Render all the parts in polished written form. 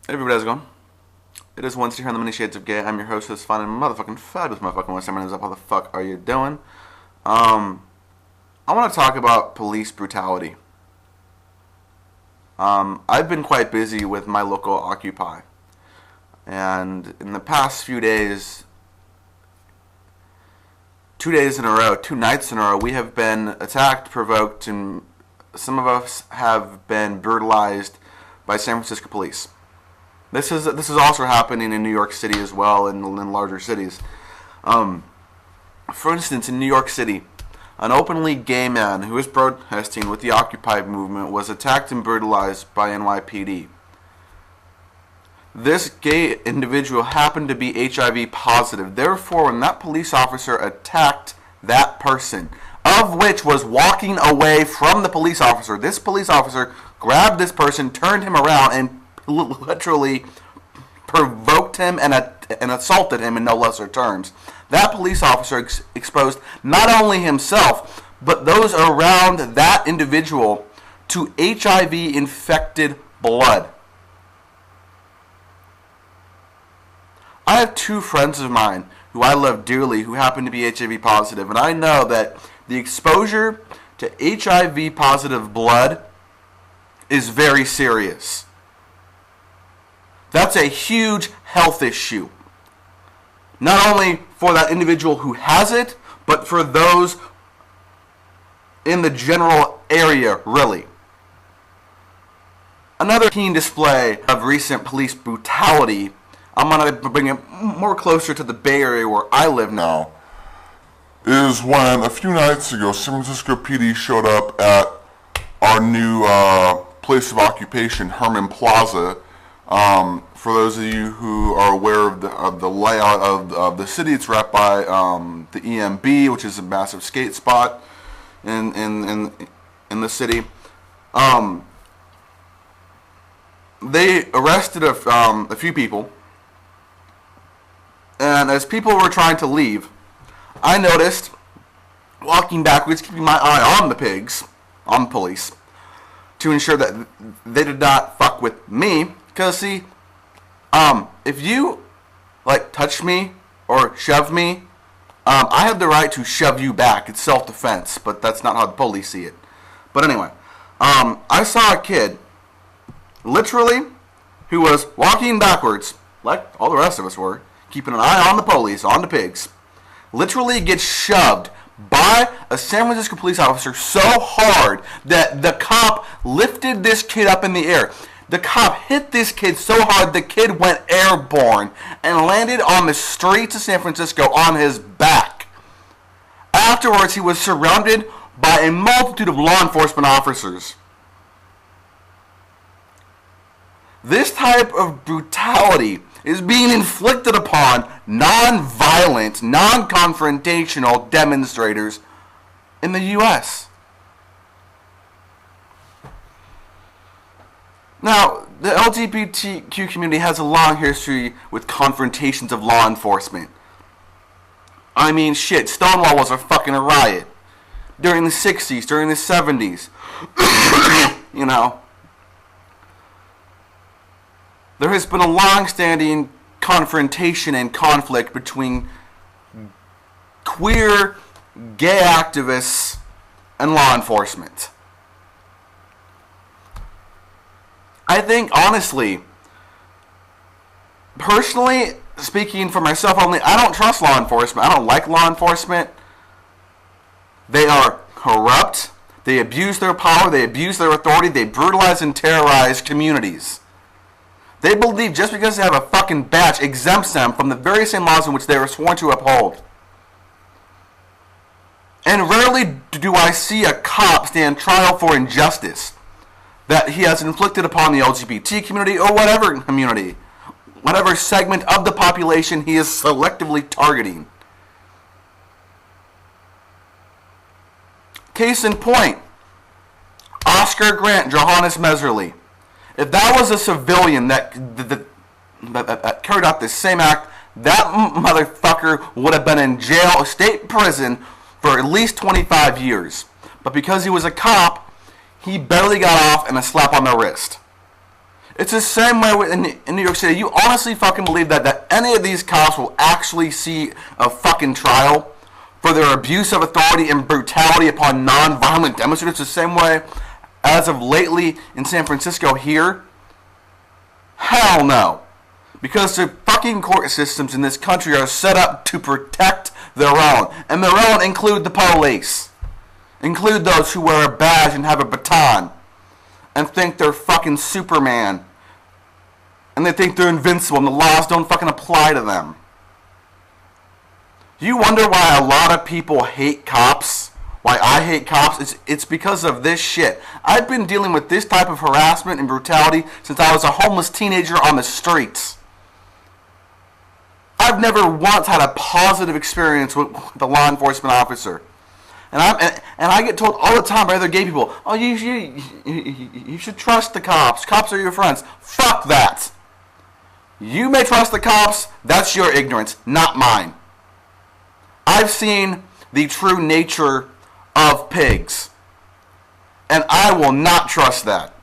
Hey everybody, how's it going? It is Wednesday here on the Many Shades of Gay. I'm your host, this fun and motherfucking fabulous motherfucking Wednesday. My name is up. How the fuck are you doing? I want to talk about police brutality. I've been quite busy with my local Occupy. And in the past few days, 2 days in a row, 2 nights in a row, we have been attacked, provoked, and some of us have been brutalized by San Francisco police. This is also happening in New York City as well, and in larger cities. For instance, in New York City, an openly gay man who was protesting with the Occupy movement was attacked and brutalized by NYPD. This gay individual happened to be HIV positive. Therefore, when that police officer attacked that person, of which was walking away from the police officer, this police officer grabbed this person, turned him around, and literally provoked him and assaulted him in no lesser terms. That police officer exposed not only himself, but those around that individual to HIV-infected blood. I have 2 friends of mine who I love dearly who happen to be HIV positive, and I know that the exposure to HIV positive blood is very serious. That's a huge health issue. Not only for that individual who has it, but for those in the general area, really. Another keen display of recent police brutality, I'm going to bring it more closer to the Bay Area where I live now, is when a few nights ago San Francisco PD showed up at our new place of occupation, Herman Plaza. For those of you who are aware of the layout of the city, it's right by the EMB, which is a massive skate spot in the city. They arrested a few people, and as people were trying to leave, I noticed, walking backwards, keeping my eye on the pigs, on the police, to ensure that they did not fuck with me. Because, see, if you, touch me or shove me, I have the right to shove you back. It's self-defense, but that's not how the police see it. But anyway, I saw a kid, literally, who was walking backwards, like all the rest of us were, keeping an eye on the police, on the pigs, literally gets shoved by a San Francisco police officer so hard that the cop lifted this kid up in the air. The cop hit this kid so hard the kid went airborne and landed on the streets of San Francisco on his back. Afterwards, he was surrounded by a multitude of law enforcement officers. This type of brutality is being inflicted upon non-violent, non-confrontational demonstrators in the U.S. Now, the LGBTQ community has a long history with confrontations of law enforcement. I mean, shit, Stonewall was a fucking riot. During the 60s, during the 70s. You know. There has been a long-standing confrontation and conflict between queer, gay activists and law enforcement. I think, honestly, personally, speaking for myself only, I don't trust law enforcement. I don't like law enforcement. They are corrupt. They abuse their power. They abuse their authority. They brutalize and terrorize communities. They believe just because they have a fucking badge exempts them from the very same laws in which they were sworn to uphold. And rarely do I see a cop stand trial for injustice that he has inflicted upon the LGBT community or whatever community, whatever segment of the population he is selectively targeting. Case in point, Oscar Grant, Johannes Meserly. If that was a civilian that carried out the same act, that motherfucker would have been in jail, state prison, for at least 25 years. But because he was a cop, he barely got off and a slap on the wrist. It's the same way in New York City. You honestly fucking believe that any of these cops will actually see a fucking trial for their abuse of authority and brutality upon non-violent demonstrators the same way as of lately in San Francisco here? Hell no. Because the fucking court systems in this country are set up to protect their own. And their own include the police. Include those who wear a badge and have a baton and think they're fucking Superman. And they think they're invincible and the laws don't fucking apply to them. You wonder why a lot of people hate cops? Why I hate cops? It's because of this shit. I've been dealing with this type of harassment and brutality since I was a homeless teenager on the streets. I've never once had a positive experience with a law enforcement officer. And I get told all the time by other gay people, oh, you should trust the cops. Cops are your friends. Fuck that. You may trust the cops. That's your ignorance, not mine. I've seen the true nature of pigs. And I will not trust that.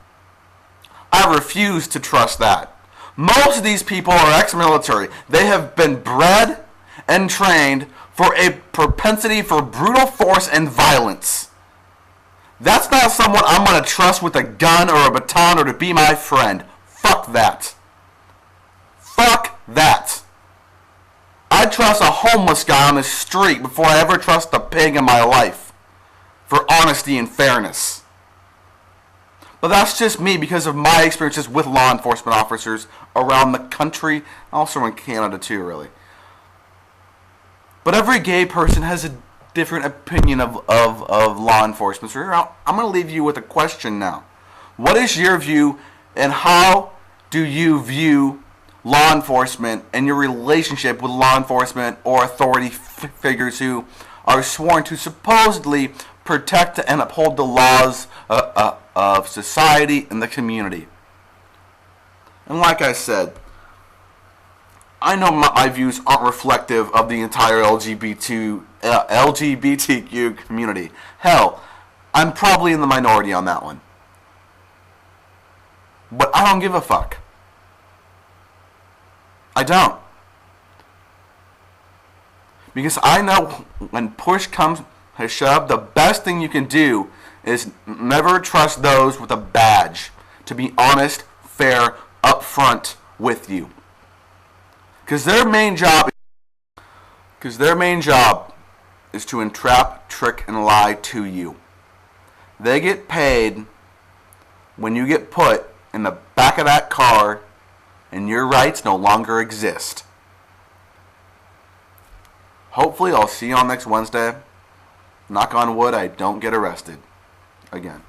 I refuse to trust that. Most of these people are ex-military. They have been bred and trained for a propensity for brutal force and violence. That's not someone I'm going to trust with a gun or a baton or to be my friend. Fuck that. Fuck that. I'd trust a homeless guy on the street before I ever trust a pig in my life. For honesty and fairness. But that's just me because of my experiences with law enforcement officers around the country, also in Canada too, really. But every gay person has a different opinion of law enforcement. So I'm going to leave you with a question now. What is your view and how do you view law enforcement and your relationship with law enforcement or authority figures who are sworn to supposedly protect and uphold the laws of society and the community? And like I said, I know my views aren't reflective of the entire LGBTQ community. Hell, I'm probably in the minority on that one. But I don't give a fuck. I don't. Because I know when push comes to shove, the best thing you can do is never trust those with a badge to be honest, fair, upfront with you. Because their main job is to entrap, trick, and lie to you. They get paid when you get put in the back of that car and your rights no longer exist. Hopefully I'll see you on next Wednesday. Knock on wood, I don't get arrested again.